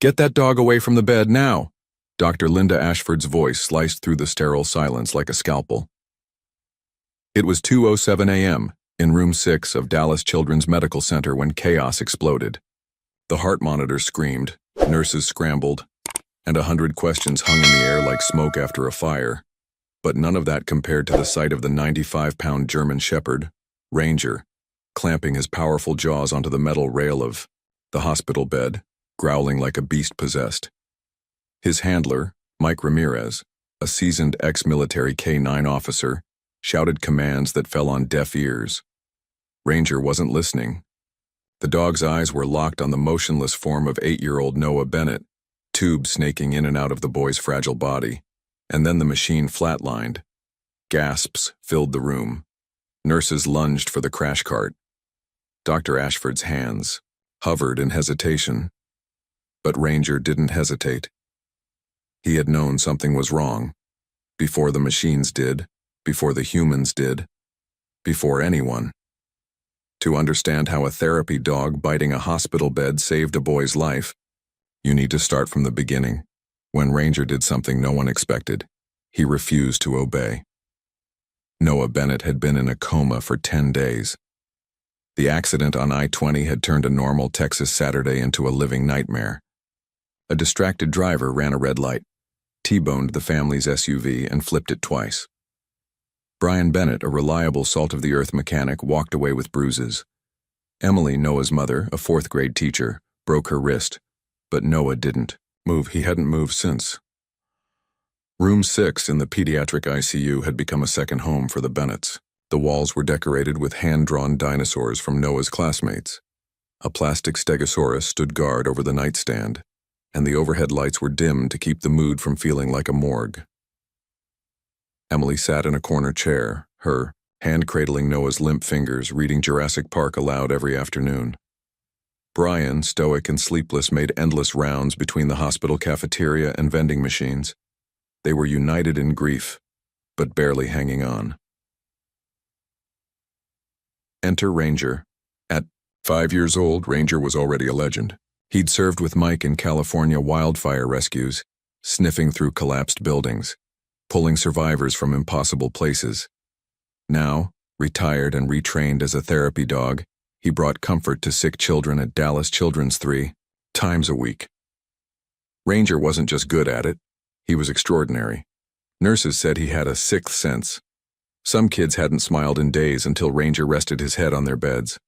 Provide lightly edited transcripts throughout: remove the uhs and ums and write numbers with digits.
Get that dog away from the bed now! Dr. Linda Ashford's voice sliced through the sterile silence like a scalpel. It was 2:07 a.m. in Room 6 of Dallas Children's Medical Center when chaos exploded. The heart monitor screamed, nurses scrambled, and 100 questions hung in the air like smoke after a fire. But none of that compared to the sight of the 95-pound German Shepherd, Ranger, clamping his powerful jaws onto the metal rail of the hospital bed, growling like a beast possessed. His handler, Mike Ramirez, a seasoned ex-military K-9 officer, shouted commands that fell on deaf ears. Ranger wasn't listening. The dog's eyes were locked on the motionless form of 8-year-old Noah Bennett, tubes snaking in and out of the boy's fragile body, and then the machine flatlined. Gasps filled the room. Nurses lunged for the crash cart. Dr. Ashford's hands hovered in hesitation. But Ranger didn't hesitate. He had known something was wrong, before the machines did, before the humans did, before anyone. To understand how a therapy dog biting a hospital bed saved a boy's life, you need to start from the beginning, when Ranger did something no one expected. He refused to obey. Noah Bennett had been in a coma for 10 days. The accident on I-20 had turned a normal Texas Saturday into a living nightmare. A distracted driver ran a red light, T-boned the family's SUV, and flipped it twice. Brian Bennett, a reliable salt-of-the-earth mechanic, walked away with bruises. Emily, Noah's mother, a 4th-grade teacher, broke her wrist, but Noah didn't move. He hadn't moved since. Room 6 in the pediatric ICU had become a second home for the Bennetts. The walls were decorated with hand-drawn dinosaurs from Noah's classmates. A plastic stegosaurus stood guard over the nightstand, and the overhead lights were dimmed to keep the mood from feeling like a morgue. Emily sat in a corner chair, her hand cradling Noah's limp fingers, reading Jurassic Park aloud every afternoon. Brian, stoic and sleepless, made endless rounds between the hospital cafeteria and vending machines. They were united in grief, but barely hanging on. Enter Ranger. At 5 years old, Ranger was already a legend. He'd served with Mike in California wildfire rescues, sniffing through collapsed buildings, pulling survivors from impossible places. Now, retired and retrained as a therapy dog, he brought comfort to sick children at Dallas Children's 3 times a week. Ranger wasn't just good at it, he was extraordinary. Nurses said he had a 6th sense. Some kids hadn't smiled in days until Ranger rested his head on their beds.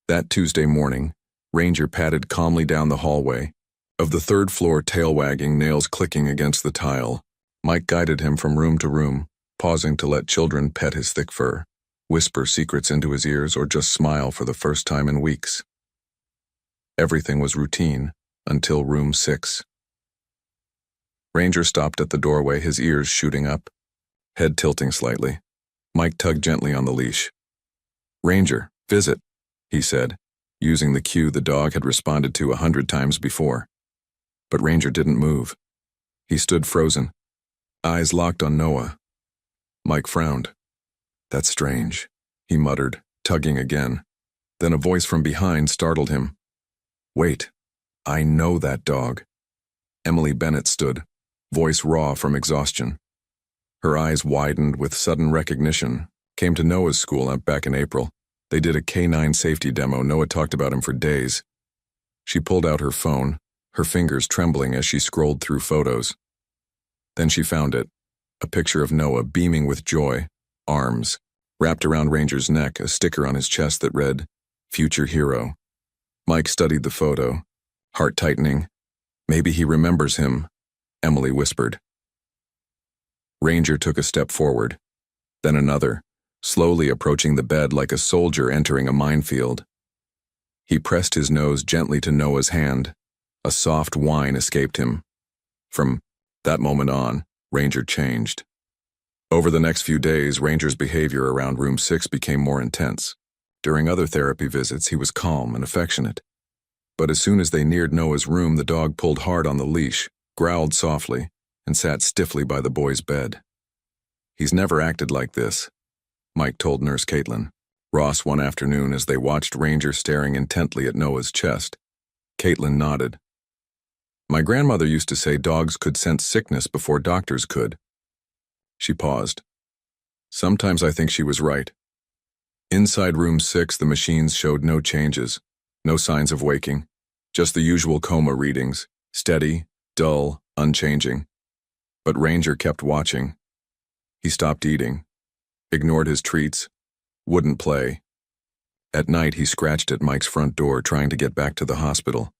That Tuesday morning, Ranger padded calmly down the hallway, of the 3rd floor, tail wagging, nails clicking against the tile. Mike guided him from room to room, pausing to let children pet his thick fur, whisper secrets into his ears, or just smile for the first time in weeks. Everything was routine until room 6. Ranger stopped at the doorway, his ears shooting up, head tilting slightly. Mike tugged gently on the leash. "Ranger, visit," he said, using the cue the dog had responded to 100 times before. But Ranger didn't move. He stood frozen, eyes locked on Noah. Mike frowned. "That's strange," he muttered, tugging again. Then a voice from behind startled him. "Wait, I know that dog." Emily Bennett stood, voice raw from exhaustion. Her eyes widened with sudden recognition. Came to Noah's school back in April. They did a K-9 safety demo. Noah talked about him for days. She pulled out her phone, her fingers trembling as she scrolled through photos. Then she found it, a picture of Noah beaming with joy, arms wrapped around Ranger's neck, a sticker on his chest that read, "Future Hero." Mike studied the photo, heart tightening. "Maybe he remembers him," Emily whispered. Ranger took a step forward, then another, slowly approaching the bed like a soldier entering a minefield. He pressed his nose gently to Noah's hand. A soft whine escaped him. From that moment on, Ranger changed. Over the next few days, Ranger's behavior around room 6 became more intense. During other therapy visits, he was calm and affectionate. But as soon as they neared Noah's room, the dog pulled hard on the leash, growled softly, and sat stiffly by the boy's bed. "He's never acted like this," Mike told Nurse Caitlin Ross one afternoon as they watched Ranger staring intently at Noah's chest. Caitlin nodded. My grandmother used to say dogs could sense sickness before doctors could. She paused. Sometimes I think she was right. Inside room 6, the machines showed no changes, no signs of waking, just the usual coma readings, steady, dull, unchanging. But Ranger kept watching. He stopped eating, ignored his treats, wouldn't play. At night, he scratched at Mike's front door, trying to get back to the hospital.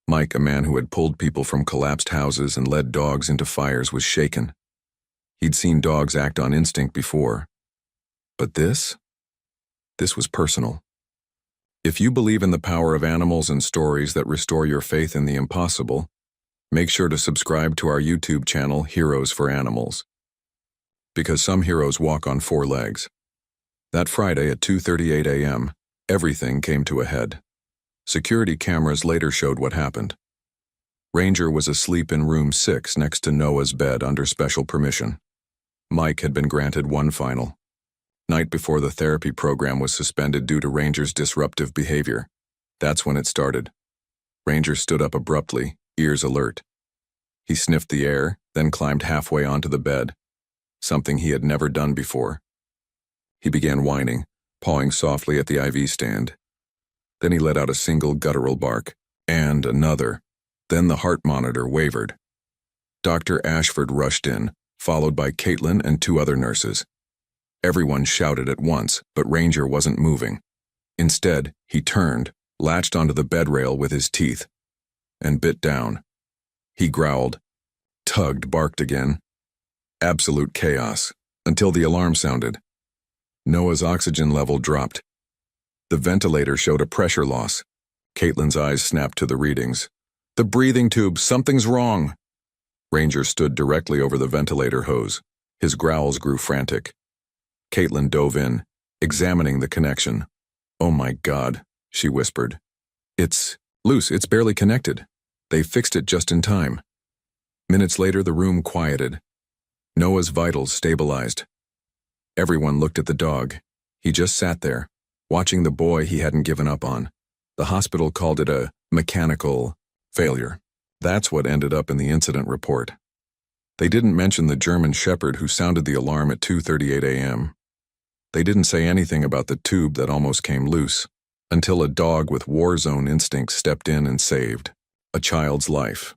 Mike, a man who had pulled people from collapsed houses and led dogs into fires, was shaken. He'd seen dogs act on instinct before. But this was personal. If you believe in the power of animals and stories that restore your faith in the impossible, make sure to subscribe to our YouTube channel, Heroes for Animals. Because some heroes walk on 4 legs. That Friday at 2:38 a.m., everything came to a head. Security cameras later showed what happened. Ranger was asleep in room 6 next to Noah's bed under special permission. Mike had been granted one final night before the therapy program was suspended due to Ranger's disruptive behavior. That's when it started. Ranger stood up abruptly, ears alert. He sniffed the air, then climbed halfway onto the bed, something he had never done before. He began whining, pawing softly at the IV stand. Then he let out a single guttural bark, and another. Then the heart monitor wavered. Dr. Ashford rushed in, followed by Caitlin and 2 other nurses. Everyone shouted at once, but Ranger wasn't moving. Instead, he turned, latched onto the bed rail with his teeth, and bit down. He growled, tugged, barked again. Absolute chaos, until the alarm sounded. Noah's oxygen level dropped. The ventilator showed a pressure loss. Caitlin's eyes snapped to the readings. The breathing tube, something's wrong. Ranger stood directly over the ventilator hose. His growls grew frantic. Caitlin dove in, examining the connection. Oh my God, she whispered. It's loose, it's barely connected. They fixed it just in time. Minutes later, the room quieted. Noah's vitals stabilized. Everyone looked at the dog. He just sat there, watching the boy he hadn't given up on. The hospital called it a mechanical failure. That's what ended up in the incident report. They didn't mention the German Shepherd who sounded the alarm at 2:38 a.m. They didn't say anything about the tube that almost came loose, until a dog with war zone instincts stepped in and saved a child's life.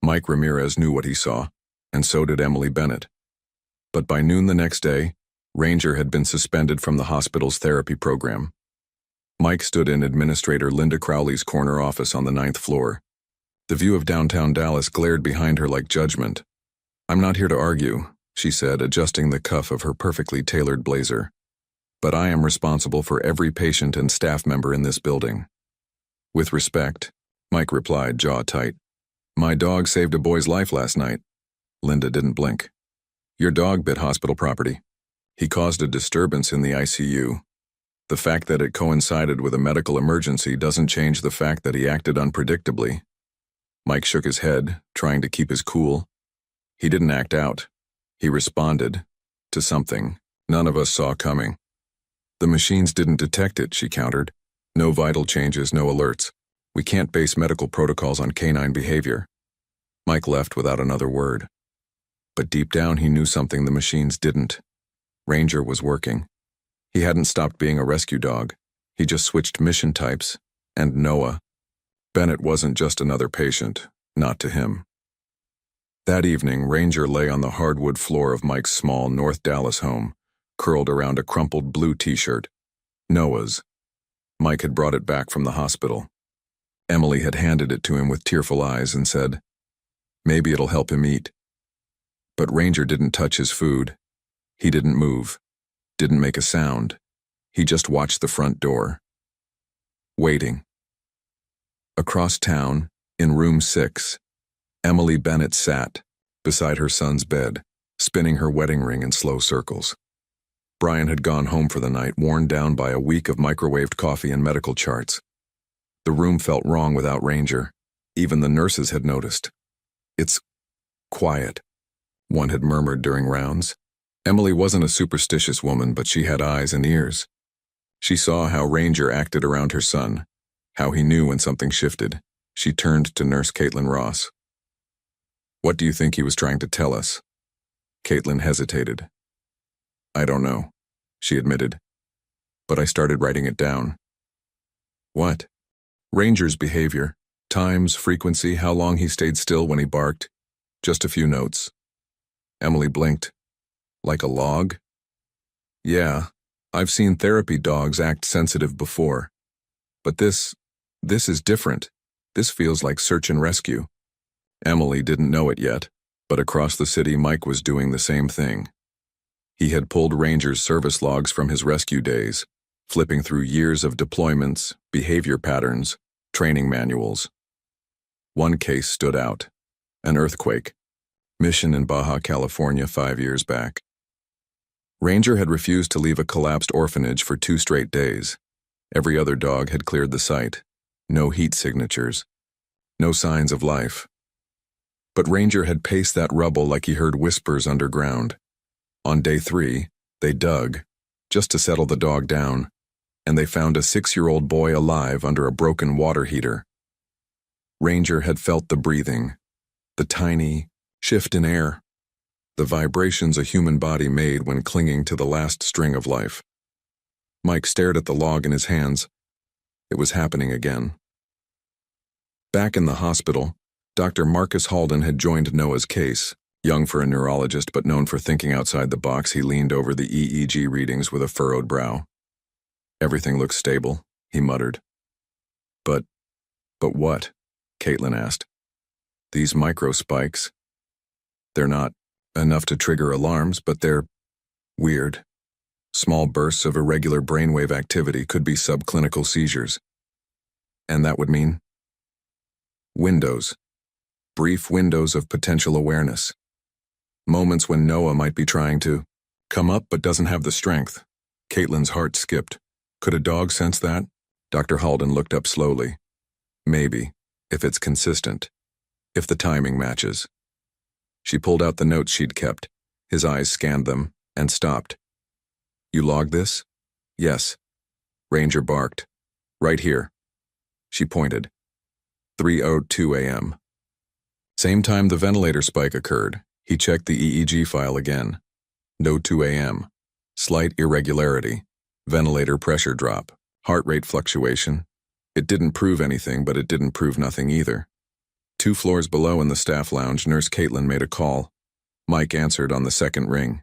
Mike Ramirez knew what he saw, and so did Emily Bennett. But by noon the next day, Ranger had been suspended from the hospital's therapy program. Mike stood in Administrator Linda Crowley's corner office on the 9th floor. The view of downtown Dallas glared behind her like judgment. I'm not here to argue, she said, adjusting the cuff of her perfectly tailored blazer. But I am responsible for every patient and staff member in this building. With respect, Mike replied, jaw tight. My dog saved a boy's life last night. Linda didn't blink. Your dog bit hospital property. He caused a disturbance in the ICU. The fact that it coincided with a medical emergency doesn't change the fact that he acted unpredictably. Mike shook his head, trying to keep his cool. He didn't act out. He responded to something none of us saw coming. The machines didn't detect it, she countered. No vital changes, no alerts. We can't base medical protocols on canine behavior. Mike left without another word. But deep down he knew something the machines didn't. Ranger was working. He hadn't stopped being a rescue dog. He just switched mission types. And Noah. Bennett wasn't just another patient, not to him. That evening, Ranger lay on the hardwood floor of Mike's small North Dallas home, curled around a crumpled blue t-shirt. Noah's. Mike had brought it back from the hospital. Emily had handed it to him with tearful eyes and said, maybe it'll help him eat. But Ranger didn't touch his food. He didn't move, didn't make a sound. He just watched the front door. Waiting. Across town, in room 6, Emily Bennett sat, beside her son's bed, spinning her wedding ring in slow circles. Brian had gone home for the night, worn down by a week of microwaved coffee and medical charts. The room felt wrong without Ranger. Even the nurses had noticed. It's quiet, one had murmured during rounds. Emily wasn't a superstitious woman, but she had eyes and ears. She saw how Ranger acted around her son, how he knew when something shifted. She turned to Nurse Caitlin Ross. What do you think he was trying to tell us? Caitlin hesitated. I don't know, she admitted. But I started writing it down. What? Ranger's behavior. Times, frequency, how long he stayed still when he barked. Just a few notes. Emily blinked. Like a log? Yeah, I've seen therapy dogs act sensitive before. But this is different. This feels like search and rescue. Emily didn't know it yet, but across the city Mike was doing the same thing. He had pulled Ranger's service logs from his rescue days, flipping through years of deployments, behavior patterns, training manuals. One case stood out. An earthquake. Mission in Baja California 5 years back. Ranger had refused to leave a collapsed orphanage for 2 straight days. Every other dog had cleared the site. No heat signatures. No signs of life. But Ranger had paced that rubble like he heard whispers underground. On day 3, they dug, just to settle the dog down, and they found a 6-year-old boy alive under a broken water heater. Ranger had felt the breathing, the tiny shift in air, the vibrations a human body made when clinging to the last string of life. Mike stared at the log in his hands. It was happening again. Back in the hospital, Dr. Marcus Halden had joined Noah's case. Young for a neurologist but known for thinking outside the box, he leaned over the EEG readings with a furrowed brow. Everything looks stable, he muttered. But what? Caitlin asked. These micro spikes. They're not enough to trigger alarms, but they're weird. Small bursts of irregular brainwave activity could be subclinical seizures. And that would mean? Windows. Brief windows of potential awareness. Moments when Noah might be trying to come up but doesn't have the strength. Caitlin's heart skipped. Could a dog sense that? Dr. Halden looked up slowly. Maybe, if it's consistent. If the timing matches. She pulled out the notes she'd kept. His eyes scanned them, and stopped. You logged this? Yes. Ranger barked. Right here. She pointed. 3:02 a.m. Same time the ventilator spike occurred. He checked the EEG file again. No 2 a.m. Slight irregularity. Ventilator pressure drop. Heart rate fluctuation. It didn't prove anything, but it didn't prove nothing either. 2 floors below in the staff lounge, Nurse Caitlin made a call. Mike answered on the second ring.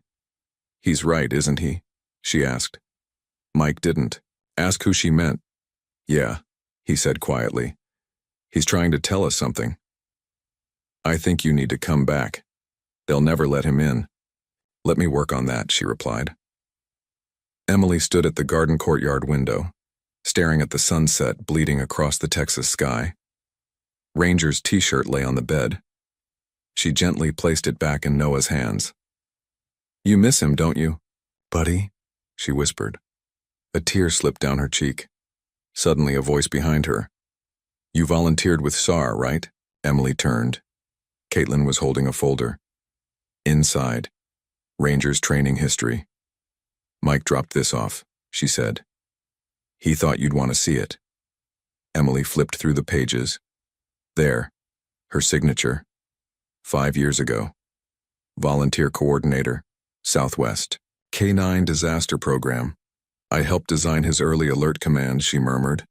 He's right, isn't he? She asked. Mike didn't. Ask who she meant. Yeah, he said quietly. He's trying to tell us something. I think you need to come back. They'll never let him in. Let me work on that, she replied. Emily stood at the garden courtyard window, staring at the sunset bleeding across the Texas sky. Ranger's t-shirt lay on the bed. She gently placed it back in Noah's hands. You miss him, don't you? Buddy, she whispered. A tear slipped down her cheek. Suddenly a voice behind her. You volunteered with SAR, right? Emily turned. Caitlin was holding a folder. Inside. Ranger's training history. Mike dropped this off, she said. He thought you'd want to see it. Emily flipped through the pages. There. Her signature. 5 years ago. Volunteer coordinator. Southwest. K9 disaster program. I helped design his early alert command, she murmured.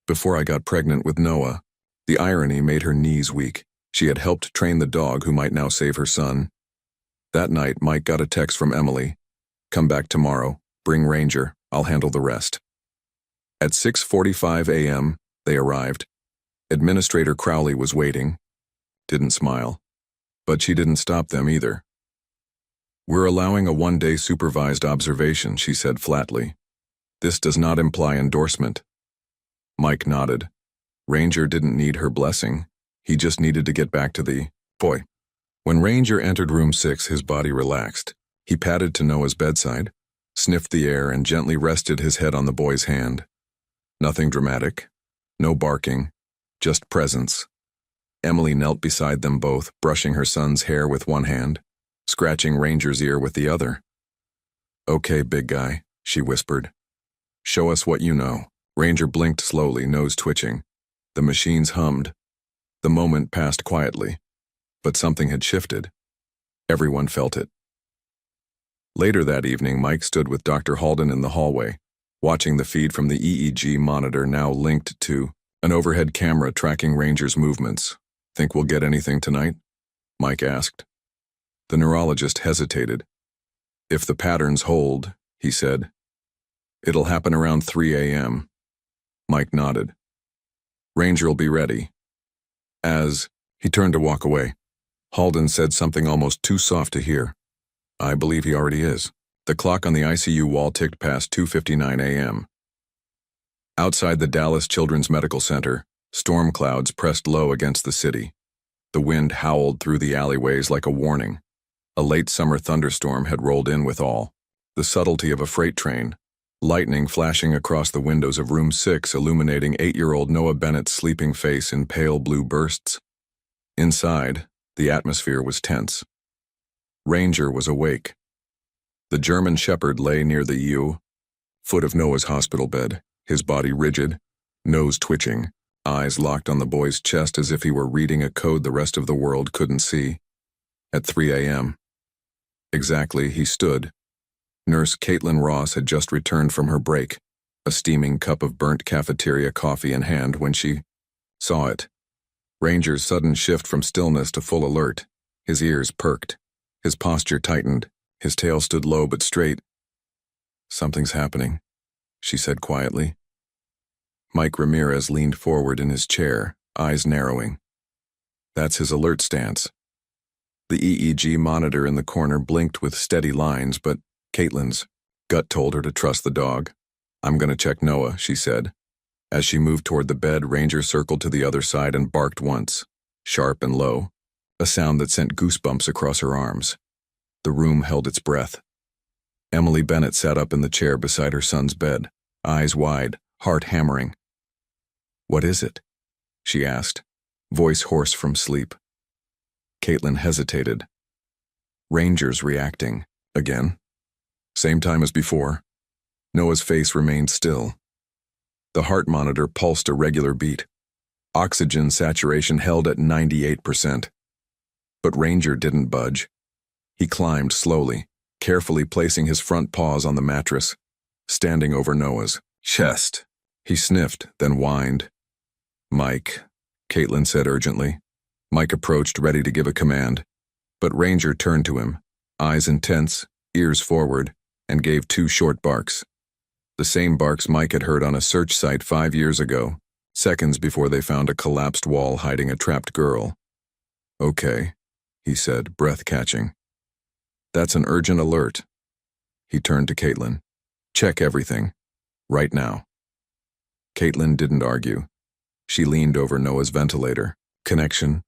Before I got pregnant with Noah. The irony made her knees weak. She had helped train the dog who might now save her son. That night, Mike got a text from Emily. Come back tomorrow. Bring Ranger. I'll handle the rest. At 6:45 a.m., they arrived. Administrator Crowley was waiting. Didn't smile. But she didn't stop them either. We're allowing a 1-day supervised observation, she said flatly. This does not imply endorsement. Mike nodded. Ranger didn't need her blessing. He just needed to get back to the boy. When Ranger entered room 6, his body relaxed. He padded to Noah's bedside, sniffed the air, and gently rested his head on the boy's hand. Nothing dramatic. No barking. Just presence. Emily knelt beside them both, brushing her son's hair with one hand, scratching Ranger's ear with the other. Okay, big guy, she whispered. Show us what you know. Ranger blinked slowly, nose twitching. The machines hummed. The moment passed quietly. But something had shifted. Everyone felt it. Later that evening, Mike stood with Dr. Halden in the hallway, watching the feed from the EEG monitor now linked to an overhead camera tracking Ranger's movements. "Think we'll get anything tonight?" Mike asked. The neurologist hesitated. "If the patterns hold," he said. "It'll happen around 3 a.m. Mike nodded. "Ranger'll be ready." He turned to walk away. Halden said something almost too soft to hear. "I believe he already is." The clock on the ICU wall ticked past 2:59 a.m. Outside the Dallas Children's Medical Center, storm clouds pressed low against the city. The wind howled through the alleyways like a warning. A late summer thunderstorm had rolled in with all the subtlety of a freight train, lightning flashing across the windows of room 6, illuminating 8-year-old Noah Bennett's sleeping face in pale blue bursts. Inside, the atmosphere was tense. Ranger was awake. The German Shepherd lay near the foot of Noah's hospital bed, his body rigid, nose twitching, eyes locked on the boy's chest as if he were reading a code the rest of the world couldn't see. At 3 a.m. Exactly, he stood. Nurse Caitlin Ross had just returned from her break, a steaming cup of burnt cafeteria coffee in hand when she saw it. Ranger's sudden shift from stillness to full alert. His ears perked. His posture tightened. His tail stood low but straight. "Something's happening," she said quietly. Mike Ramirez leaned forward in his chair, eyes narrowing. That's his alert stance. The EEG monitor in the corner blinked with steady lines, but Caitlin's gut told her to trust the dog. "I'm gonna check Noah," she said. As she moved toward the bed, Ranger circled to the other side and barked once, sharp and low, a sound that sent goosebumps across her arms. The room held its breath. Emily Bennett sat up in the chair beside her son's bed, eyes wide, heart hammering. "What is it?" she asked, voice hoarse from sleep. Caitlin hesitated. "Ranger's reacting. Again. Same time as before." Noah's face remained still. The heart monitor pulsed a regular beat. Oxygen saturation held at 98%. But Ranger didn't budge. He climbed slowly, carefully placing his front paws on the mattress, standing over Noah's chest. He sniffed, then whined. "Mike," Caitlin said urgently. Mike approached, ready to give a command, but Ranger turned to him, eyes intense, ears forward, and gave 2 short barks. The same barks Mike had heard on a search site 5 years ago, seconds before they found a collapsed wall hiding a trapped girl. "Okay," he said, breath catching. "That's an urgent alert." He turned to Caitlin. "Check everything. Right now." Caitlin didn't argue. She leaned over Noah's ventilator. "Connection?"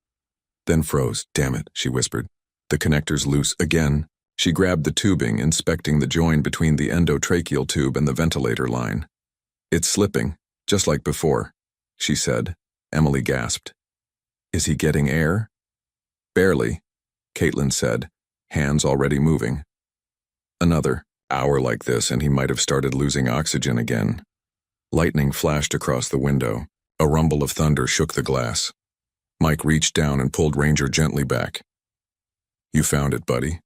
Then froze. "Damn it," she whispered. "The connector's loose again." She grabbed the tubing, inspecting the join between the endotracheal tube and the ventilator line. "It's slipping, just like before," she said. Emily gasped. "Is he getting air?" "Barely," Caitlin said, hands already moving. Another hour like this and he might have started losing oxygen again. Lightning flashed across the window. A rumble of thunder shook the glass. Mike reached down and pulled Ranger gently back. "You found it, buddy,"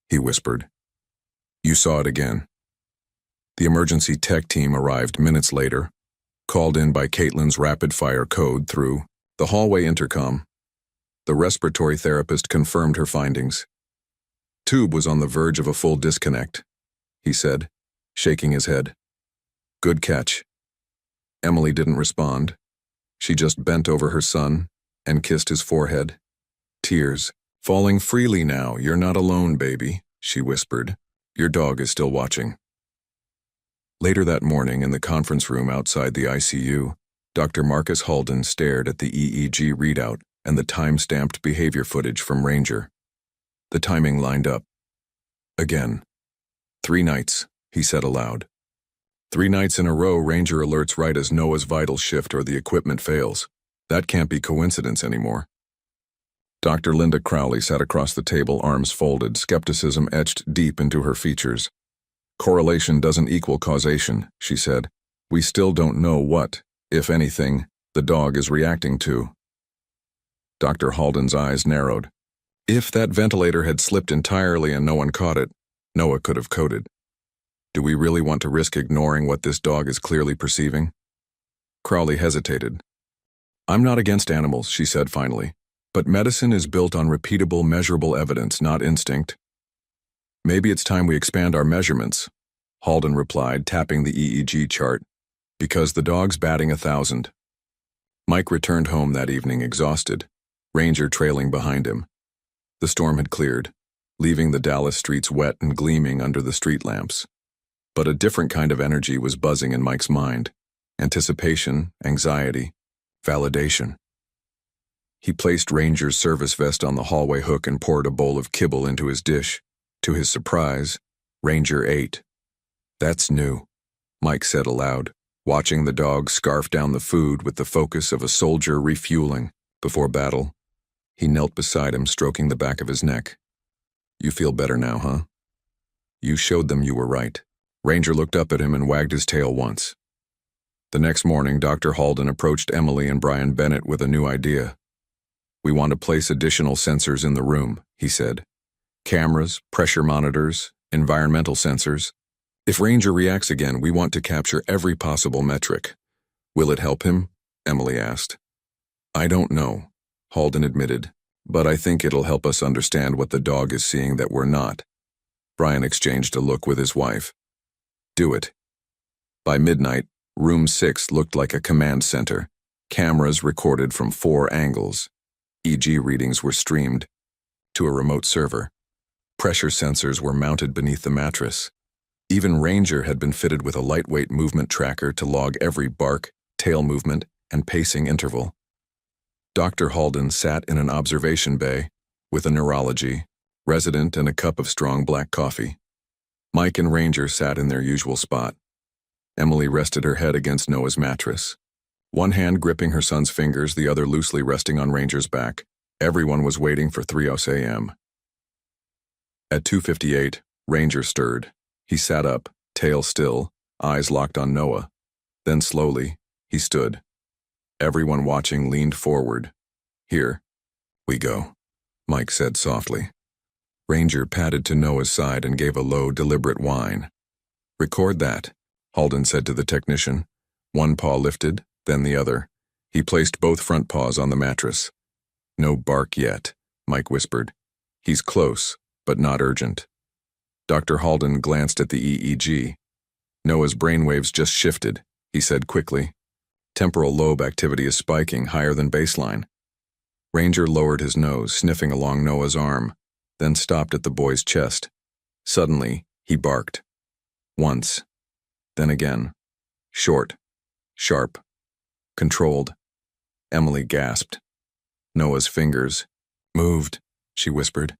he whispered. "You saw it again." The emergency tech team arrived minutes later, called in by Caitlin's rapid-fire code through the hallway intercom. The respiratory therapist confirmed her findings. "Tube was on the verge of a full disconnect," he said, shaking his head. "Good catch." Emily didn't respond. She just bent over her son and kissed his forehead. Tears falling freely now. "You're not alone, baby," she whispered. "Your dog is still watching." Later that morning, in the conference room outside the ICU, Dr. Marcus Halden stared at the EEG readout and the time-stamped behavior footage from Ranger. The timing lined up. Again. 3 nights, he said aloud. 3 nights in a row, Ranger alerts right as Noah's vitals shift or the equipment fails. That can't be coincidence anymore. Dr. Linda Crowley sat across the table, arms folded, skepticism etched deep into her features. "Correlation doesn't equal causation," she said. "We still don't know what, if anything, the dog is reacting to." Dr. Halden's eyes narrowed. If that ventilator had slipped entirely and no one caught it, Noah could have coded. Do we really want to risk ignoring what this dog is clearly perceiving? Crowley hesitated. I'm not against animals, she said finally, but medicine is built on repeatable, measurable evidence, not instinct. Maybe it's time we expand our measurements, Halden replied, tapping the EEG chart, because the dog's batting 1,000. Mike returned home that evening exhausted, Ranger trailing behind him. The storm had cleared, leaving the Dallas streets wet and gleaming under the street lamps. But a different kind of energy was buzzing in Mike's mind. Anticipation, anxiety, validation. He placed Ranger's service vest on the hallway hook and poured a bowl of kibble into his dish. To his surprise, Ranger ate. That's new, Mike said aloud, watching the dog scarf down the food with the focus of a soldier refueling before battle. He knelt beside him, stroking the back of his neck. You feel better now, huh? You showed them you were right. Ranger looked up at him and wagged his tail once. The next morning, Dr. Halden approached Emily and Brian Bennett with a new idea. We want to place additional sensors in the room, he said. Cameras, pressure monitors, environmental sensors. If Ranger reacts again, we want to capture every possible metric. Will it help him? Emily asked. I don't know, Halden admitted, but I think it'll help us understand what the dog is seeing that we're not. Brian exchanged a look with his wife. Do it. By midnight, Room 6 looked like a command center. Cameras recorded from 4 angles. EEG readings were streamed to a remote server. Pressure sensors were mounted beneath the mattress. Even Ranger had been fitted with a lightweight movement tracker to log every bark, tail movement, and pacing interval. Dr. Halden sat in an observation bay with a neurology resident and a cup of strong black coffee. Mike and Ranger sat in their usual spot. Emily rested her head against Noah's mattress. One hand gripping her son's fingers, the other loosely resting on Ranger's back. Everyone was waiting for 3:00 a.m. At 2:58, Ranger stirred. He sat up, tail still, eyes locked on Noah. Then slowly, he stood. Everyone watching leaned forward. Here we go, Mike said softly. Ranger padded to Noah's side and gave a low, deliberate whine. Record that, Halden said to the technician. One paw lifted, then the other. He placed both front paws on the mattress. No bark yet, Mike whispered. He's close, but not urgent. Dr. Halden glanced at the EEG. Noah's brainwaves just shifted, he said quickly. Temporal lobe activity is spiking higher than baseline. Ranger lowered his nose, sniffing along Noah's arm, then stopped at the boy's chest. Suddenly, he barked. Once. Then again. Short. Sharp. Controlled. Emily gasped. Noah's fingers moved, she whispered.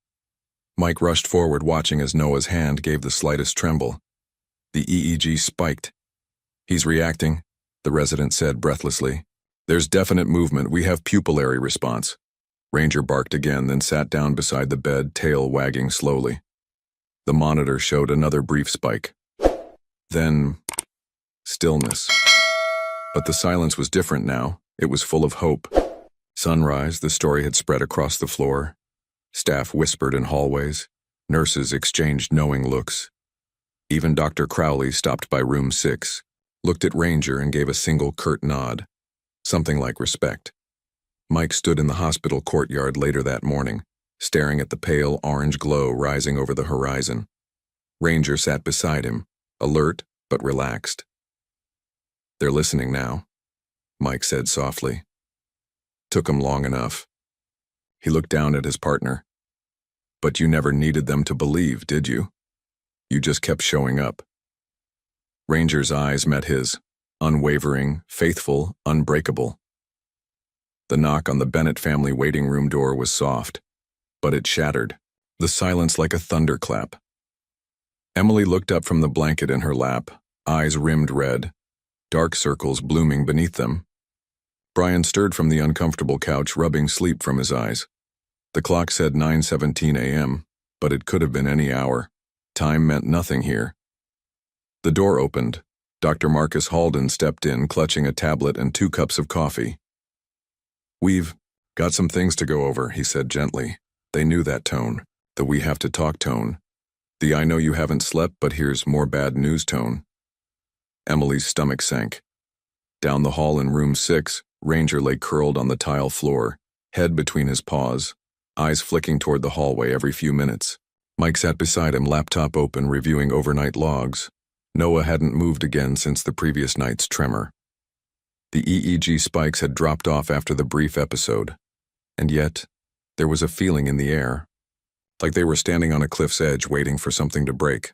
Mike rushed forward, watching as Noah's hand gave the slightest tremble. The EEG spiked. He's reacting, the resident said breathlessly. There's definite movement. We have pupillary response. Ranger barked again, then sat down beside the bed, tail wagging slowly. The monitor showed another brief spike. Then, stillness. But the silence was different now. It was full of hope. Sunrise, the story had spread across the floor. Staff whispered in hallways. Nurses exchanged knowing looks. Even Dr. Crowley stopped by room 6, looked at Ranger and gave a single curt nod. Something like respect. Mike stood in the hospital courtyard later that morning, staring at the pale orange glow rising over the horizon. Ranger sat beside him, alert but relaxed. They're listening now, Mike said softly. Took 'em long enough. He looked down at his partner. But you never needed them to believe, did you? You just kept showing up. Ranger's eyes met his, unwavering, faithful, unbreakable. The knock on the Bennett family waiting room door was soft, but it shattered, the silence like a thunderclap. Emily looked up from the blanket in her lap, eyes rimmed red, dark circles blooming beneath them. Brian stirred from the uncomfortable couch, rubbing sleep from his eyes. The clock said 9:17 a.m., but it could have been any hour. Time meant nothing here. The door opened. Dr. Marcus Halden stepped in, clutching a tablet and 2 cups of coffee. We've got some things to go over, he said gently. They knew that tone, the we have to talk tone, the I know you haven't slept but here's more bad news tone. Emily's stomach sank. Down the hall in room 6, Ranger lay curled on the tile floor, head between his paws, eyes flicking toward the hallway every few minutes. Mike sat beside him, laptop open, reviewing overnight logs. Noah hadn't moved again since the previous night's tremor. The EEG spikes had dropped off after the brief episode, and yet there was a feeling in the air, like they were standing on a cliff's edge waiting for something to break.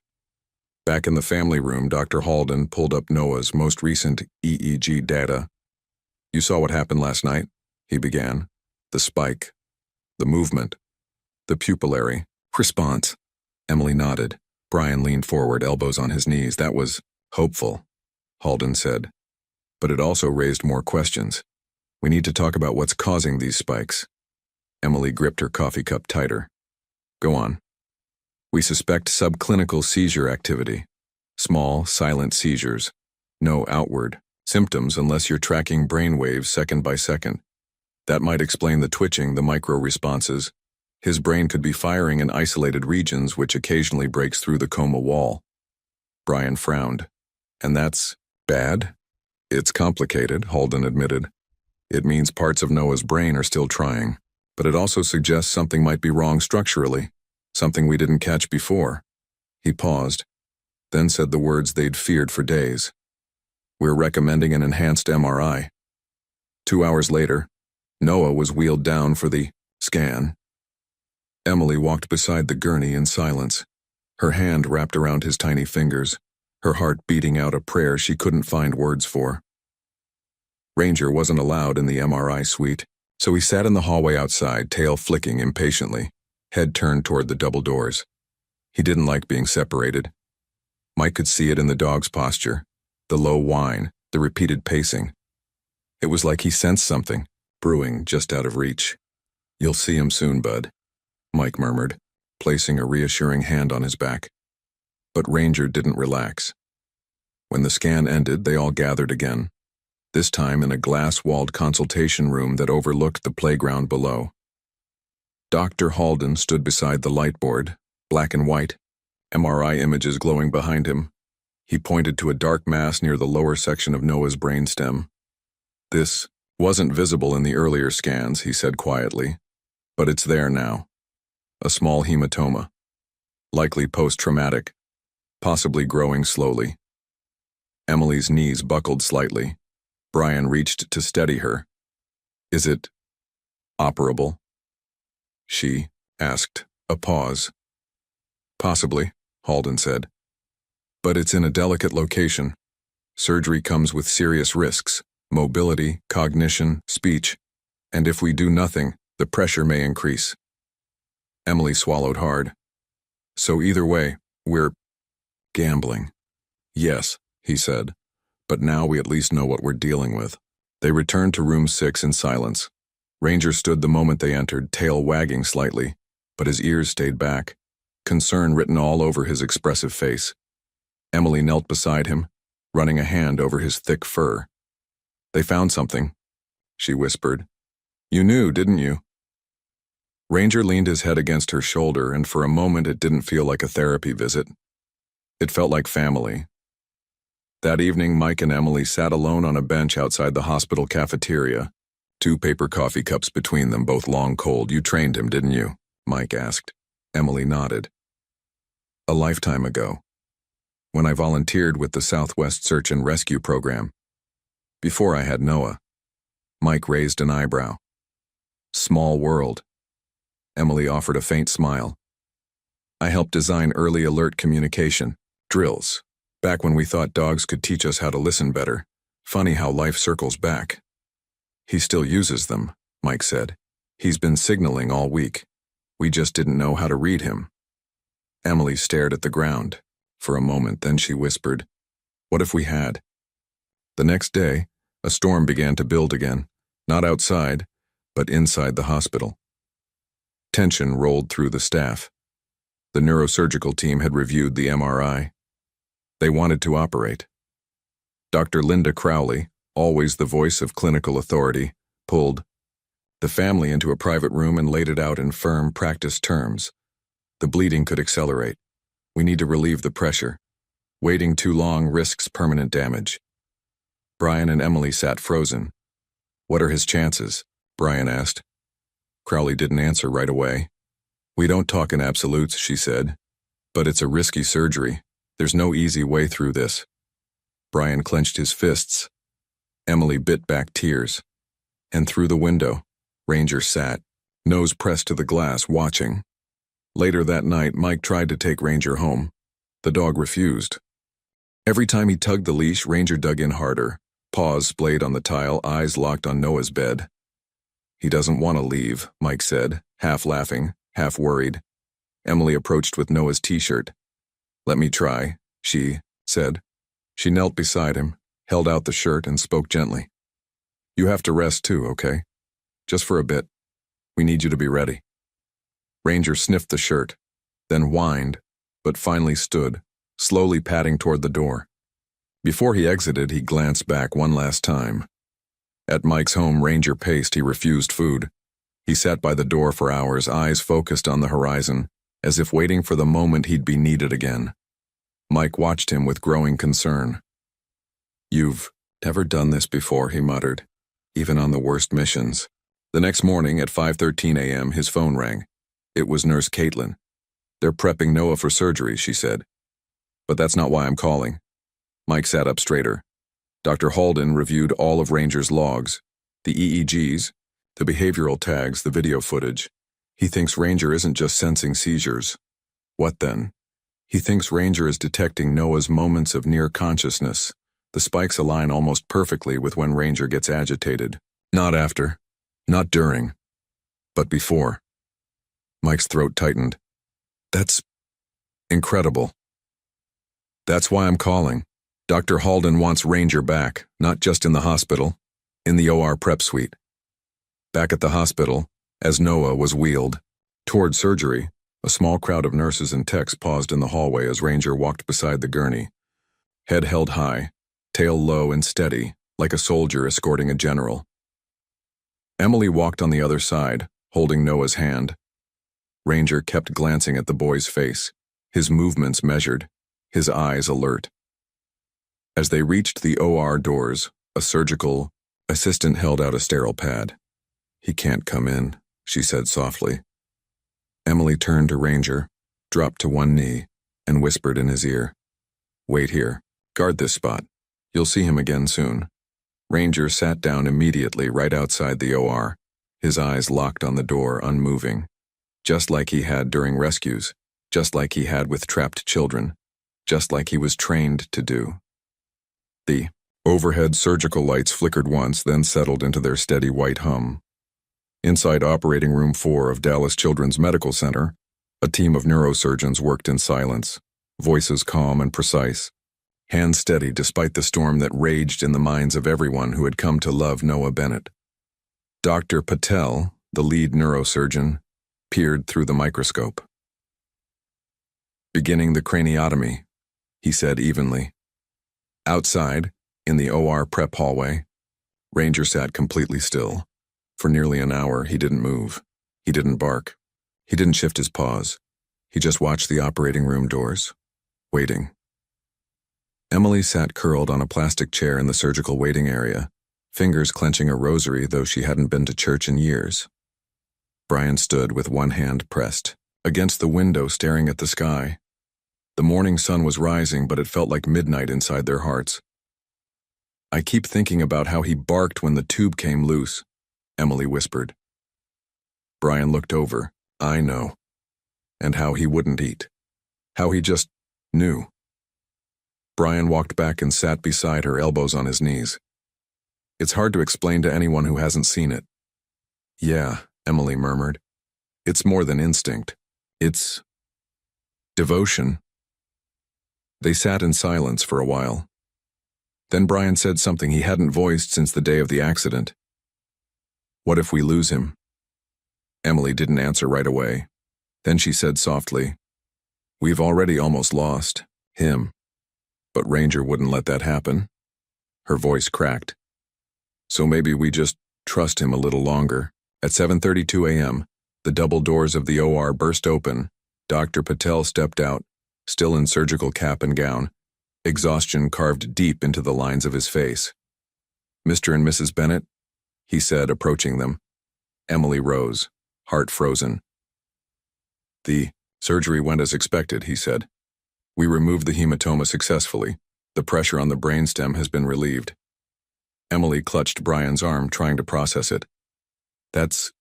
Back in the family room, Dr. Halden pulled up Noah's most recent EEG data. "You saw what happened last night," he began. "The spike, the movement, the pupillary response." Emily nodded. Brian leaned forward, elbows on his knees. "That was hopeful," Halden said. "But it also raised more questions. We need to talk about what's causing these spikes." Emily gripped her coffee cup tighter. "Go on." "We suspect subclinical seizure activity. Small, silent seizures. No outward symptoms unless you're tracking brain waves second by second. That might explain the twitching, the micro-responses. His brain could be firing in isolated regions, which occasionally breaks through the coma wall." Brian frowned. "And that's bad?" "It's complicated," Halden admitted. "It means parts of Noah's brain are still trying, but it also suggests something might be wrong structurally, something we didn't catch before." He paused, then said the words they'd feared for days. "We're recommending an enhanced MRI." 2 hours later, Noah was wheeled down for the scan. Emily walked beside the gurney in silence, her hand wrapped around his tiny fingers, her heart beating out a prayer she couldn't find words for. Ranger wasn't allowed in the MRI suite, so he sat in the hallway outside, tail flicking impatiently, head turned toward the double doors. He didn't like being separated. Mike could see it in the dog's posture, the low whine, the repeated pacing. It was like he sensed something, brewing just out of reach. "You'll see him soon, bud," Mike murmured, placing a reassuring hand on his back. But Ranger didn't relax. When the scan ended, they all gathered again, this time in a glass-walled consultation room that overlooked the playground below. Dr. Halden stood beside the light board, black and white, MRI images glowing behind him. He pointed to a dark mass near the lower section of Noah's brainstem. "This wasn't visible in the earlier scans," he said quietly, "but it's there now. A small hematoma, likely post-traumatic, possibly growing slowly." Emily's knees buckled slightly. Brian reached to steady her. "Is it operable?" she asked, a pause. "Possibly," Halden said. "But it's in a delicate location. Surgery comes with serious risks, mobility, cognition, speech, and if we do nothing, the pressure may increase." Emily swallowed hard. "So either way, we're gambling." "Yes," he said, "but now we at least know what we're dealing with." They returned to room 6 in silence. Ranger stood the moment they entered, tail wagging slightly, but his ears stayed back, concern written all over his expressive face. Emily knelt beside him, running a hand over his thick fur. "They found something," she whispered. "You knew, didn't you?" Ranger leaned his head against her shoulder, and for a moment it didn't feel like a therapy visit. It felt like family. That evening, Mike and Emily sat alone on a bench outside the hospital cafeteria, 2 paper coffee cups between them, both long cold. "You trained him, didn't you?" Mike asked. Emily nodded. "A lifetime ago, when I volunteered with the Southwest Search and Rescue Program. Before I had Noah." Mike raised an eyebrow. "Small world." Emily offered a faint smile. "I helped design early alert communication drills, back when we thought dogs could teach us how to listen better. Funny how life circles back." "He still uses them," Mike said. "He's been signaling all week. We just didn't know how to read him." Emily stared at the ground for a moment, then she whispered, "What if we had?" The next day, a storm began to build again, not outside, but inside the hospital. Tension rolled through the staff. The neurosurgical team had reviewed the MRI. They wanted to operate. Dr. Linda Crowley, always the voice of clinical authority, pulled, the family into a private room and laid it out in firm, practiced terms. The bleeding could accelerate. We need to relieve the pressure. Waiting too long risks permanent damage. Brian and Emily sat frozen. What are his chances? Brian asked. Crowley didn't answer right away. We don't talk in absolutes, she said. But it's a risky surgery. There's no easy way through this. Brian clenched his fists. Emily bit back tears. And through the window, Ranger sat, nose pressed to the glass, watching. Later that night, Mike tried to take Ranger home. The dog refused. Every time he tugged the leash, Ranger dug in harder, paws splayed on the tile, eyes locked on Noah's bed. He doesn't want to leave, Mike said, half laughing, half worried. Emily approached with Noah's t-shirt. Let me try, she said. She knelt beside him, held out the shirt, and spoke gently. You have to rest too, okay? Just for a bit. We need you to be ready. Ranger sniffed the shirt, then whined, but finally stood, slowly padding toward the door. Before he exited, he glanced back one last time. At Mike's home, Ranger paced. He refused food. He sat by the door for hours, eyes focused on the horizon, as if waiting for the moment he'd be needed again. Mike watched him with growing concern. You've never done this before, he muttered, even on the worst missions. The next morning at 5:13 a.m., his phone rang. It was Nurse Caitlin. They're prepping Noah for surgery, she said. But that's not why I'm calling. Mike sat up straighter. Dr. Halden reviewed all of Ranger's logs, the EEGs, the behavioral tags, the video footage. He thinks Ranger isn't just sensing seizures. What then? He thinks Ranger is detecting Noah's moments of near consciousness. The spikes align almost perfectly with when Ranger gets agitated. Not after, not during, but before. Mike's throat tightened. That's incredible. That's why I'm calling. Dr. Halden wants Ranger back, not just in the hospital, in the OR prep suite. Back at the hospital, as Noah was wheeled toward surgery, a small crowd of nurses and techs paused in the hallway as Ranger walked beside the gurney. Head held high, tail low and steady, like a soldier escorting a general. Emily walked on the other side, holding Noah's hand. Ranger kept glancing at the boy's face, his movements measured, his eyes alert. As they reached the OR doors, a surgical assistant held out a sterile pad. He can't come in, she said softly. Emily turned to Ranger, dropped to one knee, and whispered in his ear. Wait here. Guard this spot. You'll see him again soon. Ranger sat down immediately right outside the OR, his eyes locked on the door, unmoving. Just like he had during rescues, just like he had with trapped children, just like he was trained to do. The overhead surgical lights flickered once, then settled into their steady white hum. Inside Operating Room 4 of Dallas Children's Medical Center, a team of neurosurgeons worked in silence, voices calm and precise, hands steady despite the storm that raged in the minds of everyone who had come to love Noah Bennett. Dr. Patel, the lead neurosurgeon, peered through the microscope. Beginning the craniotomy, he said evenly. Outside, in the OR prep hallway, Ranger sat completely still. For nearly an hour, he didn't move. He didn't bark. He didn't shift his paws. He just watched the operating room doors, waiting. Emily sat curled on a plastic chair in the surgical waiting area, fingers clenching a rosary, though she hadn't been to church in years. Brian stood with one hand pressed against the window, staring at the sky. The morning sun was rising, but it felt like midnight inside their hearts. I keep thinking about how he barked when the tube came loose, Emily whispered. Brian looked over. I know. And how he wouldn't eat. How he just knew. Brian walked back and sat beside her, elbows on his knees. It's hard to explain to anyone who hasn't seen it. Yeah, Emily murmured. It's more than instinct. It's devotion. They sat in silence for a while. Then Brian said something he hadn't voiced since the day of the accident. What if we lose him? Emily didn't answer right away. Then she said softly, We've already almost lost him. But Ranger wouldn't let that happen. Her voice cracked. So maybe we just trust him a little longer. At 7:32 a.m., the double doors of the OR burst open. Dr. Patel stepped out, still in surgical cap and gown, exhaustion carved deep into the lines of his face. "Mr. and Mrs. Bennett," he said, approaching them. Emily rose, heart frozen. "The surgery went as expected," he said. "We removed the hematoma successfully. The pressure on the brainstem has been relieved." Emily clutched Brian's arm, trying to process it. "That's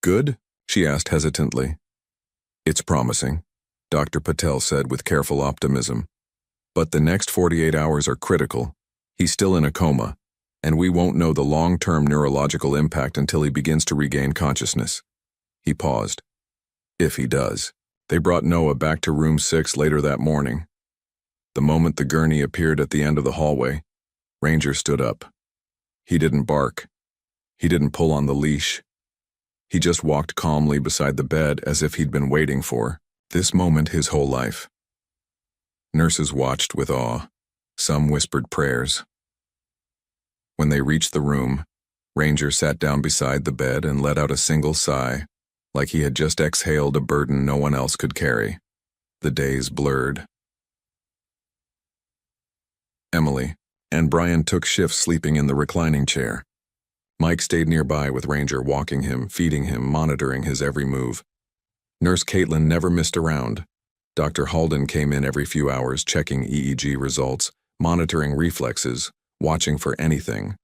good?" she asked hesitantly. "It's promising," Dr. Patel said with careful optimism. "But the next 48 hours are critical. He's still in a coma, and we won't know the long-term neurological impact until he begins to regain consciousness." He paused. "If he does." They brought Noah back to room 6 later that morning. The moment the gurney appeared at the end of the hallway, Ranger stood up. He didn't bark. He didn't pull on the leash. He just walked calmly beside the bed as if he'd been waiting for this moment his whole life. Nurses watched with awe. Some whispered prayers. When they reached the room, Ranger sat down beside the bed and let out a single sigh, like he had just exhaled a burden no one else could carry. The days blurred. Emily and Brian took shifts sleeping in the reclining chair. Mike stayed nearby with Ranger, walking him, feeding him, monitoring his every move. Nurse Caitlin never missed a round. Dr. Halden came in every few hours, checking EEG results, monitoring reflexes, watching for anything.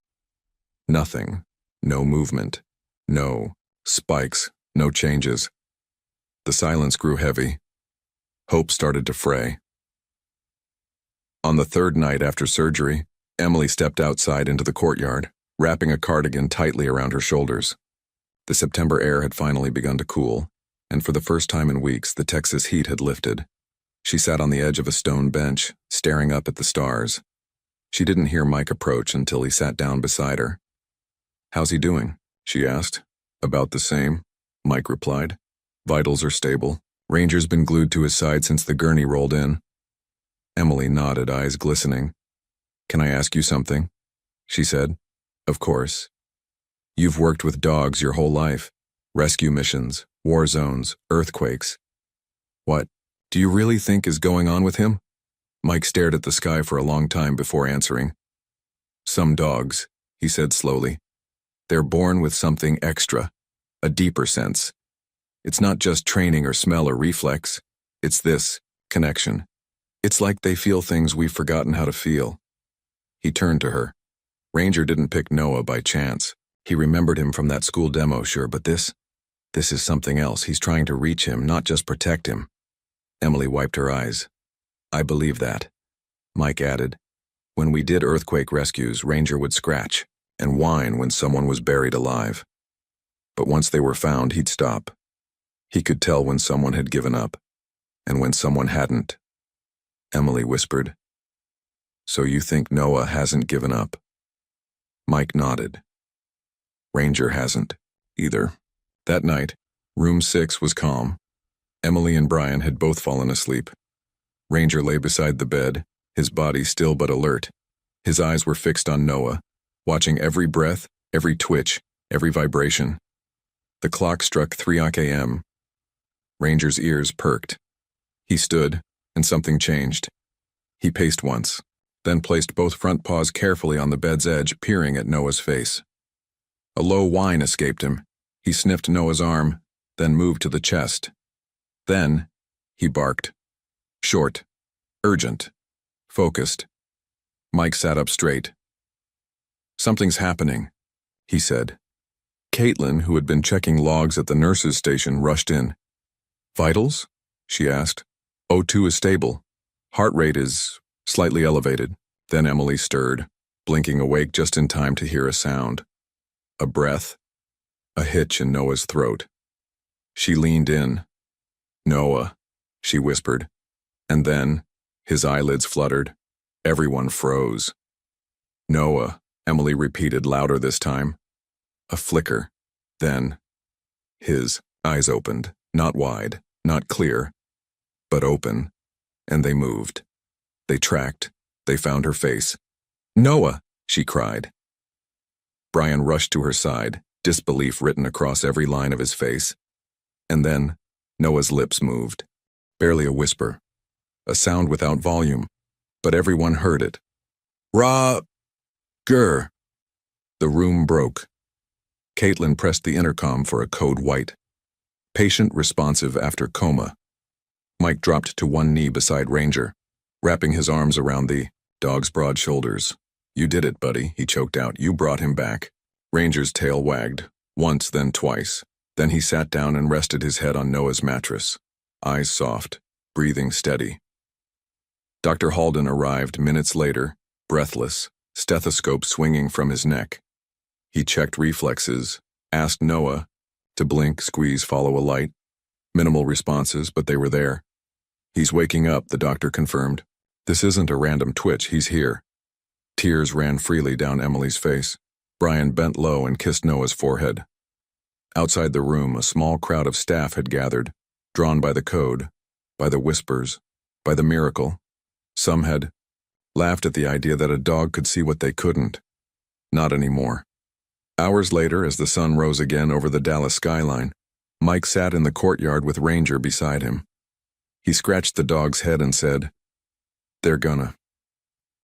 Nothing. No movement. No spikes. No changes. The silence grew heavy. Hope started to fray. On the third night after surgery, Emily stepped outside into the courtyard, wrapping a cardigan tightly around her shoulders. The September air had finally begun to cool, and for the first time in weeks, the Texas heat had lifted. She sat on the edge of a stone bench, staring up at the stars. She didn't hear Mike approach until he sat down beside her. "How's he doing?" she asked. "About the same," Mike replied. "Vitals are stable. Ranger's been glued to his side since the gurney rolled in." Emily nodded, eyes glistening. "Can I ask you something?" she said. "Of course." "You've worked with dogs your whole life. Rescue missions, war zones, earthquakes. What do you really think is going on with him?" Mike stared at the sky for a long time before answering. "Some dogs," he said slowly. "They're born with something extra. A deeper sense. It's not just training or smell or reflex. It's this connection. It's like they feel things we've forgotten how to feel." He turned to her. Ranger didn't pick Noah by chance. He remembered him from that school demo, sure, but this is something else. He's trying to reach him, not just protect him. Emily wiped her eyes. "I believe that," Mike added. "When we did earthquake rescues, Ranger would scratch and whine when someone was buried alive. But once they were found, he'd stop. He could tell when someone had given up, and when someone hadn't." Emily whispered, "So you think Noah hasn't given up?" Mike nodded. "Ranger hasn't, either." That night, room 6 was calm. Emily and Brian had both fallen asleep. Ranger lay beside the bed, his body still but alert. His eyes were fixed on Noah, watching every breath, every twitch, every vibration. The clock struck 3 a.m. Ranger's ears perked. He stood, and something changed. He paced once, then placed both front paws carefully on the bed's edge, peering at Noah's face. A low whine escaped him. He sniffed Noah's arm, then moved to the chest. Then, he barked. Short, urgent, focused. Mike sat up straight. "Something's happening," he said. Caitlin, who had been checking logs at the nurse's station, rushed in. "Vitals?" she asked. "O2 is stable. Heart rate is slightly elevated." Then Emily stirred, blinking awake just in time to hear a sound. A breath. A hitch in Noah's throat. She leaned in. "Noah," she whispered. And then, his eyelids fluttered. Everyone froze. "Noah," Emily repeated louder this time. A flicker. Then, his eyes opened, not wide, not clear, but open, and they moved. They tracked. They found her face. "Noah!" she cried. Brian rushed to her side, disbelief written across every line of his face. And then, Noah's lips moved. Barely a whisper. A sound without volume. But everyone heard it. Roger! The room broke. Caitlin pressed the intercom for a code white. Patient responsive after coma. Mike dropped to one knee beside Ranger, wrapping his arms around the dog's broad shoulders. You did it, buddy, he choked out. You brought him back. Ranger's tail wagged, once, then twice. Then he sat down and rested his head on Noah's mattress, eyes soft, breathing steady. Dr. Halden arrived minutes later, breathless, stethoscope swinging from his neck. He checked reflexes, asked Noah to blink, squeeze, follow a light. Minimal responses, but they were there. He's waking up, the doctor confirmed. This isn't a random twitch, he's here. Tears ran freely down Emily's face. Brian bent low and kissed Noah's forehead. Outside the room, a small crowd of staff had gathered, drawn by the code, by the whispers, by the miracle. Some had laughed at the idea that a dog could see what they couldn't. Not anymore. Hours later, as the sun rose again over the Dallas skyline, Mike sat in the courtyard with Ranger beside him. He scratched the dog's head and said, "They're gonna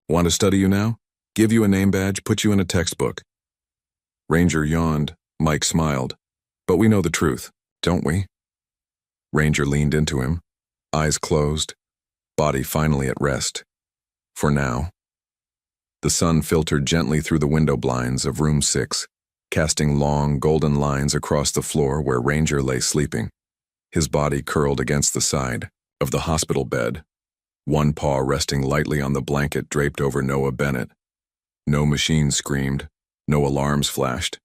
want to study you now? Give you a name badge, put you in a textbook." Ranger yawned. Mike smiled. "But we know the truth, don't we?" Ranger leaned into him, eyes closed, body finally at rest. For now. The sun filtered gently through the window blinds of room 6, casting long, golden lines across the floor where Ranger lay sleeping, his body curled against the side of the hospital bed, one paw resting lightly on the blanket draped over Noah Bennett. No machine screamed, no alarms flashed,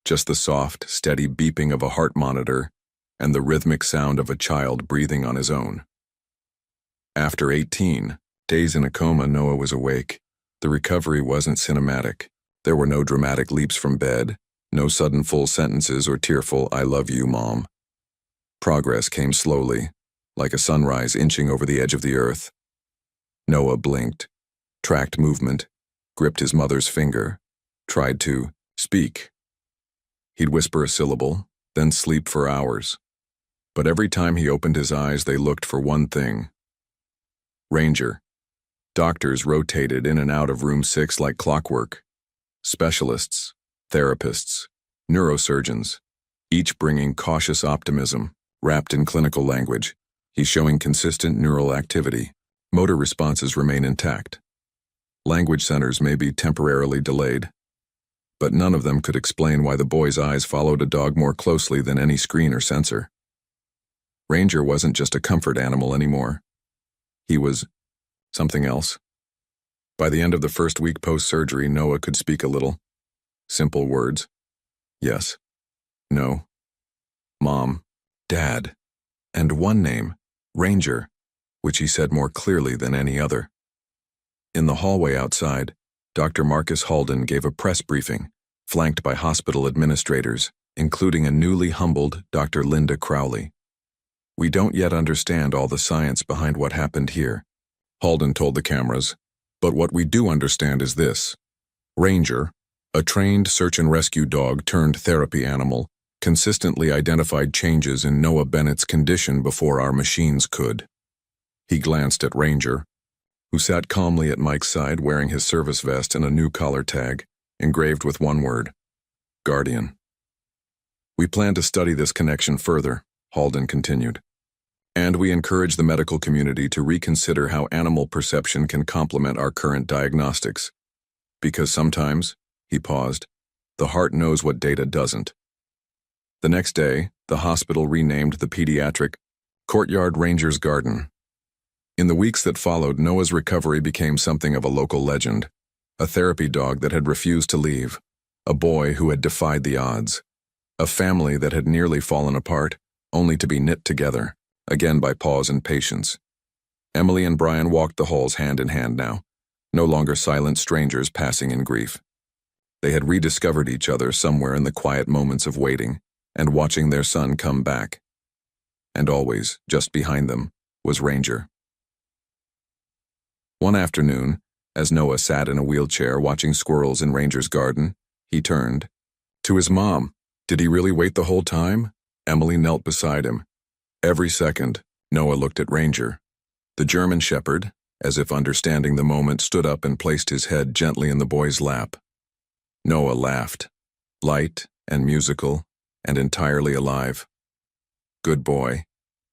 just the soft, steady beeping of a heart monitor and the rhythmic sound of a child breathing on his own. After 18 days in a coma, Noah was awake. The recovery wasn't cinematic. There were no dramatic leaps from bed, no sudden full sentences or tearful "I love you, Mom." Progress came slowly, like a sunrise inching over the edge of the earth. Noah blinked, tracked movement, gripped his mother's finger, tried to speak. He'd whisper a syllable, then sleep for hours. But every time he opened his eyes, they looked for one thing. Ranger. Doctors rotated in and out of room 6 like clockwork. Specialists, therapists, neurosurgeons, each bringing cautious optimism, wrapped in clinical language. He's showing consistent neural activity. Motor responses remain intact. Language centers may be temporarily delayed, but none of them could explain why the boy's eyes followed a dog more closely than any screen or sensor. Ranger wasn't just a comfort animal anymore. He was something else. By the end of the first week post-surgery, Noah could speak a little. Simple words. Yes. No. Mom. Dad. And one name, Ranger, which he said more clearly than any other. In the hallway outside, Dr. Marcus Halden gave a press briefing, flanked by hospital administrators, including a newly humbled Dr. Linda Crowley. "We don't yet understand all the science behind what happened here," Halden told the cameras, "but what we do understand is this. Ranger, a trained search and rescue dog turned therapy animal, consistently identified changes in Noah Bennett's condition before our machines could." He glanced at Ranger, who sat calmly at Mike's side wearing his service vest and a new collar tag, engraved with one word, Guardian. "We plan to study this connection further," Halden continued. "And we encourage the medical community to reconsider how animal perception can complement our current diagnostics. Because sometimes," he paused, "the heart knows what data doesn't." The next day, the hospital renamed the pediatric Courtyard Ranger's Garden. In the weeks that followed, Noah's recovery became something of a local legend. A therapy dog that had refused to leave. A boy who had defied the odds. A family that had nearly fallen apart, only to be knit together, again by pause and patience. Emily and Brian walked the halls hand in hand now, no longer silent strangers passing in grief. They had rediscovered each other somewhere in the quiet moments of waiting and watching their son come back. And always, just behind them, was Ranger. One afternoon, as Noah sat in a wheelchair watching squirrels in Ranger's garden, he turned to his mom. Did he really wait the whole time? Emily knelt beside him. Every second, Noah looked at Ranger. The German shepherd, as if understanding the moment, stood up and placed his head gently in the boy's lap. Noah laughed, light and musical and entirely alive. "Good boy,"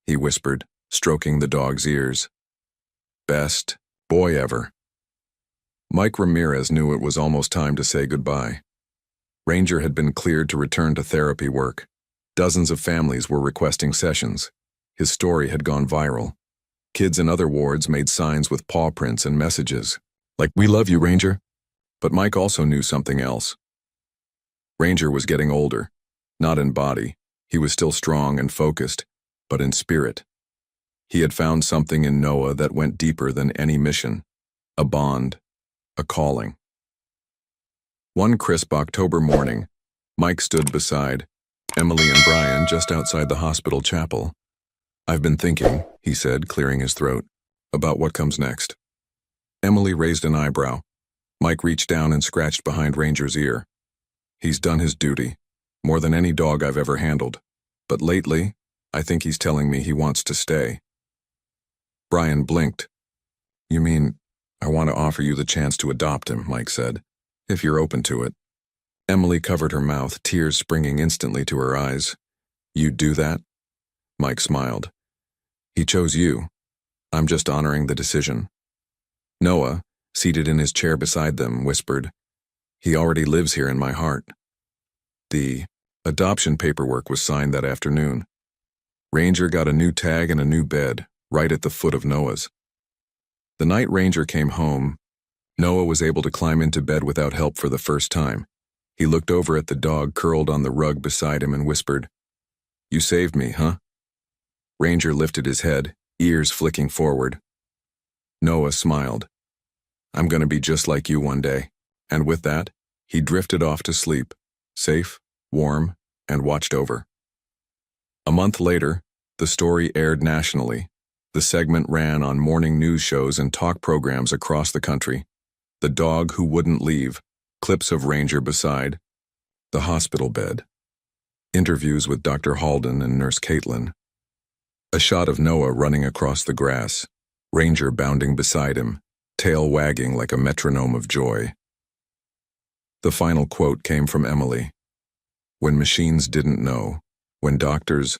he whispered, stroking the dog's ears. "Best boy ever." Mike Ramirez knew it was almost time to say goodbye. Ranger had been cleared to return to therapy work. Dozens of families were requesting sessions. His story had gone viral. Kids in other wards made signs with paw prints and messages, like, "We love you, Ranger." But Mike also knew something else. Ranger was getting older. Not in body. He was still strong and focused, but in spirit. He had found something in Noah that went deeper than any mission. A bond. A calling. One crisp October morning, Mike stood beside Emily and Brian just outside the hospital chapel. "I've been thinking," he said, clearing his throat, "about what comes next." Emily raised an eyebrow. Mike reached down and scratched behind Ranger's ear. "He's done his duty, more than any dog I've ever handled. But lately, I think he's telling me he wants to stay." Brian blinked. "You mean, I want to offer you the chance to adopt him," Mike said, "if you're open to it." Emily covered her mouth, tears springing instantly to her eyes. "You'd do that?" Mike smiled. "He chose you. I'm just honoring the decision." Noah, seated in his chair beside them, whispered, "He already lives here in my heart." The adoption paperwork was signed that afternoon. Ranger got a new tag and a new bed, right at the foot of Noah's. The night Ranger came home, Noah was able to climb into bed without help for the first time. He looked over at the dog curled on the rug beside him and whispered, "You saved me, huh?" Ranger lifted his head, ears flicking forward. Noah smiled. "I'm gonna be just like you one day." And with that, he drifted off to sleep, safe, warm, and watched over. A month later, the story aired nationally. The segment ran on morning news shows and talk programs across the country. The dog who wouldn't leave, clips of Ranger beside, the hospital bed, interviews with Dr. Halden and Nurse Caitlin. A shot of Noah running across the grass, Ranger bounding beside him, tail wagging like a metronome of joy. The final quote came from Emily. "When machines didn't know, when doctors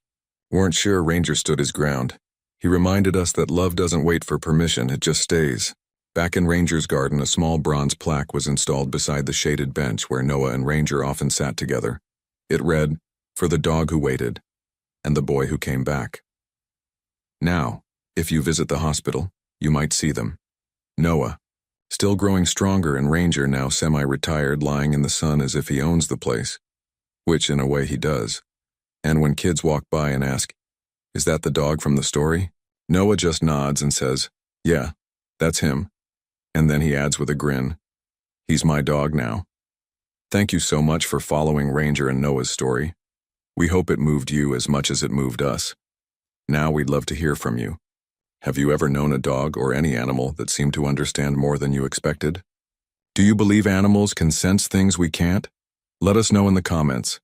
weren't sure, Ranger stood his ground. He reminded us that love doesn't wait for permission, it just stays." Back in Ranger's garden, a small bronze plaque was installed beside the shaded bench where Noah and Ranger often sat together. It read, "For the dog who waited, and the boy who came back." Now, if you visit the hospital, you might see them. Noah, still growing stronger, and Ranger, now semi-retired, lying in the sun as if he owns the place, which in a way he does. And when kids walk by and ask, "Is that the dog from the story?" Noah just nods and says, "Yeah, that's him." And then he adds with a grin, "He's my dog now." Thank you so much for following Ranger and Noah's story. We hope it moved you as much as it moved us. Now we'd love to hear from you. Have you ever known a dog or any animal that seemed to understand more than you expected? Do you believe animals can sense things we can't? Let us know in the comments.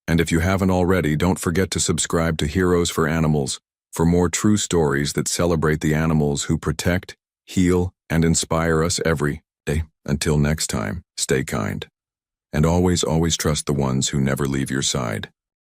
And if you haven't already, don't forget to subscribe to Heroes for Animals for more true stories that celebrate the animals who protect, heal, and inspire us every day. Until next time, stay kind. And always, always trust the ones who never leave your side.